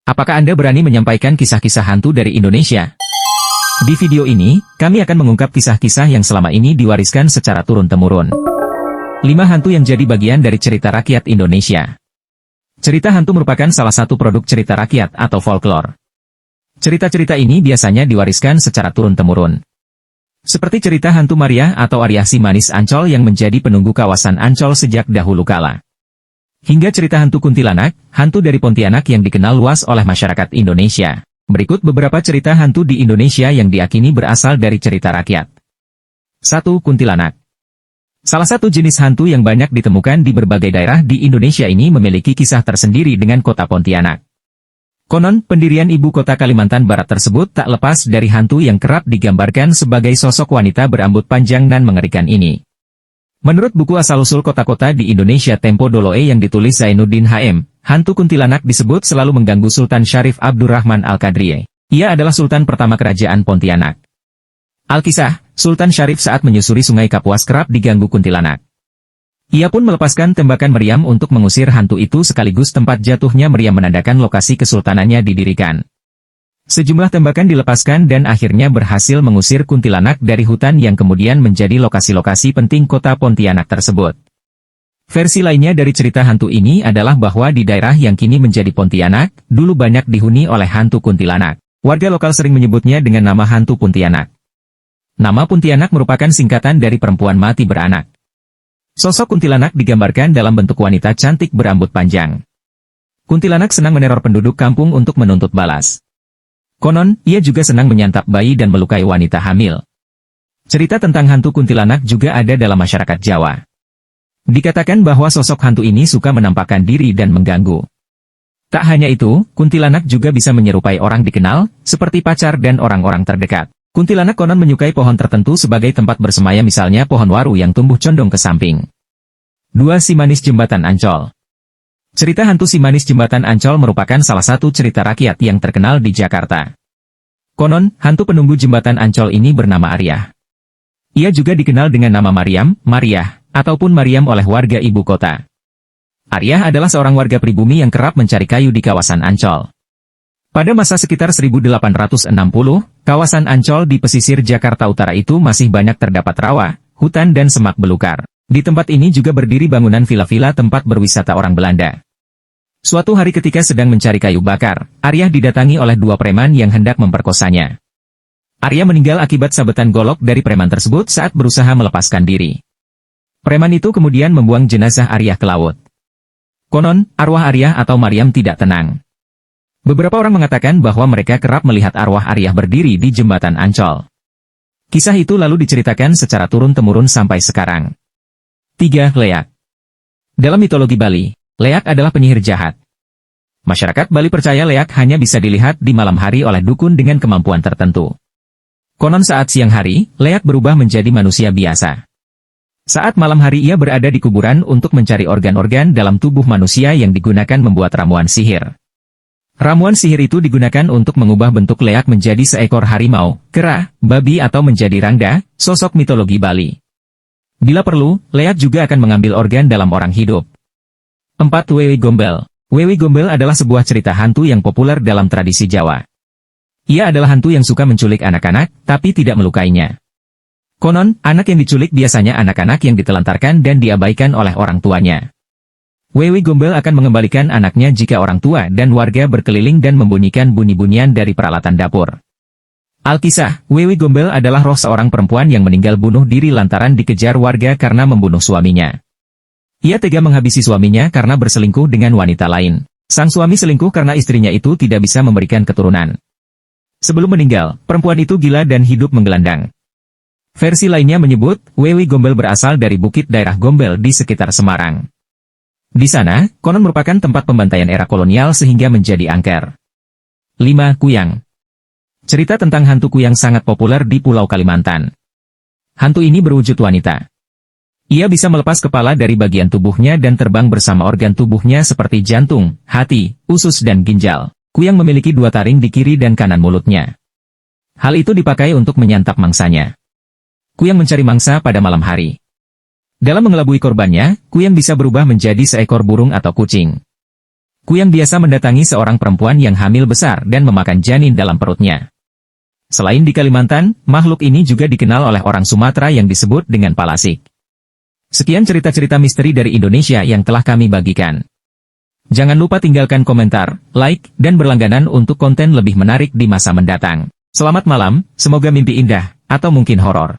Apakah Anda berani menyampaikan kisah-kisah hantu dari Indonesia? Di video ini, kami akan mengungkap kisah-kisah yang selama ini diwariskan secara turun-temurun. 5 hantu yang jadi bagian dari cerita rakyat Indonesia. Cerita hantu merupakan salah satu produk cerita rakyat atau folklore. Cerita-cerita ini biasanya diwariskan secara turun-temurun. Seperti cerita hantu Maria atau Arya si Manis Ancol yang menjadi penunggu kawasan Ancol sejak dahulu kala. Hingga cerita hantu kuntilanak, hantu dari Pontianak yang dikenal luas oleh masyarakat Indonesia. Berikut beberapa cerita hantu di Indonesia yang diakini berasal dari cerita rakyat. 1. Kuntilanak. Salah satu jenis hantu yang banyak ditemukan di berbagai daerah di Indonesia ini memiliki kisah tersendiri dengan kota Pontianak. Konon, pendirian ibu kota Kalimantan Barat tersebut tak lepas dari hantu yang kerap digambarkan sebagai sosok wanita berambut panjang dan mengerikan ini. Menurut buku asal-usul kota-kota di Indonesia Tempo Doloe yang ditulis Zainuddin HM, hantu kuntilanak disebut selalu mengganggu Sultan Syarif Abdurrahman Al-Qadri. Ia adalah sultan pertama kerajaan Pontianak. Alkisah, Sultan Syarif saat menyusuri sungai Kapuas kerap diganggu kuntilanak. Ia pun melepaskan tembakan meriam untuk mengusir hantu itu sekaligus tempat jatuhnya meriam menandakan lokasi kesultanannya didirikan. Sejumlah tembakan dilepaskan dan akhirnya berhasil mengusir kuntilanak dari hutan yang kemudian menjadi lokasi-lokasi penting kota Pontianak tersebut. Versi lainnya dari cerita hantu ini adalah bahwa di daerah yang kini menjadi Pontianak, dulu banyak dihuni oleh hantu kuntilanak. Warga lokal sering menyebutnya dengan nama hantu Pontianak. Nama Pontianak merupakan singkatan dari perempuan mati beranak. Sosok kuntilanak digambarkan dalam bentuk wanita cantik berambut panjang. Kuntilanak senang meneror penduduk kampung untuk menuntut balas. Konon, ia juga senang menyantap bayi dan melukai wanita hamil. Cerita tentang hantu kuntilanak juga ada dalam masyarakat Jawa. Dikatakan bahwa sosok hantu ini suka menampakkan diri dan mengganggu. Tak hanya itu, kuntilanak juga bisa menyerupai orang dikenal, seperti pacar dan orang-orang terdekat. Kuntilanak konon menyukai pohon tertentu sebagai tempat bersemaya, misalnya pohon waru yang tumbuh condong ke samping. 2. Si Manis Jembatan Ancol. Cerita hantu si Manis Jembatan Ancol merupakan salah satu cerita rakyat yang terkenal di Jakarta. Konon, hantu penunggu jembatan Ancol ini bernama Arya. Ia juga dikenal dengan nama Mariam, Maria, ataupun Mariam oleh warga ibu kota. Arya adalah seorang warga pribumi yang kerap mencari kayu di kawasan Ancol. Pada masa sekitar 1860, kawasan Ancol di pesisir Jakarta Utara itu masih banyak terdapat rawa, hutan dan semak belukar. Di tempat ini juga berdiri bangunan vila-vila tempat berwisata orang Belanda. Suatu hari ketika sedang mencari kayu bakar, Arya didatangi oleh 2 preman yang hendak memperkosanya. Arya meninggal akibat sabetan golok dari preman tersebut saat berusaha melepaskan diri. Preman itu kemudian membuang jenazah Arya ke laut. Konon, arwah Arya atau Mariam tidak tenang. Beberapa orang mengatakan bahwa mereka kerap melihat arwah Arya berdiri di jembatan Ancol. Kisah itu lalu diceritakan secara turun-temurun sampai sekarang. 3. Leak. Dalam mitologi Bali, Leak adalah penyihir jahat. Masyarakat Bali percaya Leak hanya bisa dilihat di malam hari oleh dukun dengan kemampuan tertentu. Konon saat siang hari, Leak berubah menjadi manusia biasa. Saat malam hari ia berada di kuburan untuk mencari organ-organ dalam tubuh manusia yang digunakan membuat ramuan sihir. Ramuan sihir itu digunakan untuk mengubah bentuk Leak menjadi seekor harimau, kera, babi atau menjadi rangda, sosok mitologi Bali. Bila perlu, Leak juga akan mengambil organ dalam orang hidup. 4. Wewe Gombel. Wewe Gombel adalah sebuah cerita hantu yang populer dalam tradisi Jawa. Ia adalah hantu yang suka menculik anak-anak, tapi tidak melukainya. Konon, anak yang diculik biasanya anak-anak yang ditelantarkan dan diabaikan oleh orang tuanya. Wewe Gombel akan mengembalikan anaknya jika orang tua dan warga berkeliling dan membunyikan bunyi-bunyian dari peralatan dapur. Alkisah, Wewe Gombel adalah roh seorang perempuan yang meninggal bunuh diri lantaran dikejar warga karena membunuh suaminya. Ia tega menghabisi suaminya karena berselingkuh dengan wanita lain. Sang suami selingkuh karena istrinya itu tidak bisa memberikan keturunan. Sebelum meninggal, perempuan itu gila dan hidup menggelandang. Versi lainnya menyebut, Wewe Gombel berasal dari bukit daerah Gombel di sekitar Semarang. Di sana, konon merupakan tempat pembantaian era kolonial sehingga menjadi angker. 5. Kuyang. Cerita tentang hantu kuyang sangat populer di Pulau Kalimantan. Hantu ini berwujud wanita. Ia bisa melepas kepala dari bagian tubuhnya dan terbang bersama organ tubuhnya seperti jantung, hati, usus dan ginjal. Kuyang memiliki 2 taring di kiri dan kanan mulutnya. Hal itu dipakai untuk menyantap mangsanya. Kuyang mencari mangsa pada malam hari. Dalam mengelabui korbannya, Kuyang bisa berubah menjadi seekor burung atau kucing. Kuyang biasa mendatangi seorang perempuan yang hamil besar dan memakan janin dalam perutnya. Selain di Kalimantan, makhluk ini juga dikenal oleh orang Sumatera yang disebut dengan palasik. Sekian cerita-cerita misteri dari Indonesia yang telah kami bagikan. Jangan lupa tinggalkan komentar, like, dan berlangganan untuk konten lebih menarik di masa mendatang. Selamat malam, semoga mimpi indah, atau mungkin horor.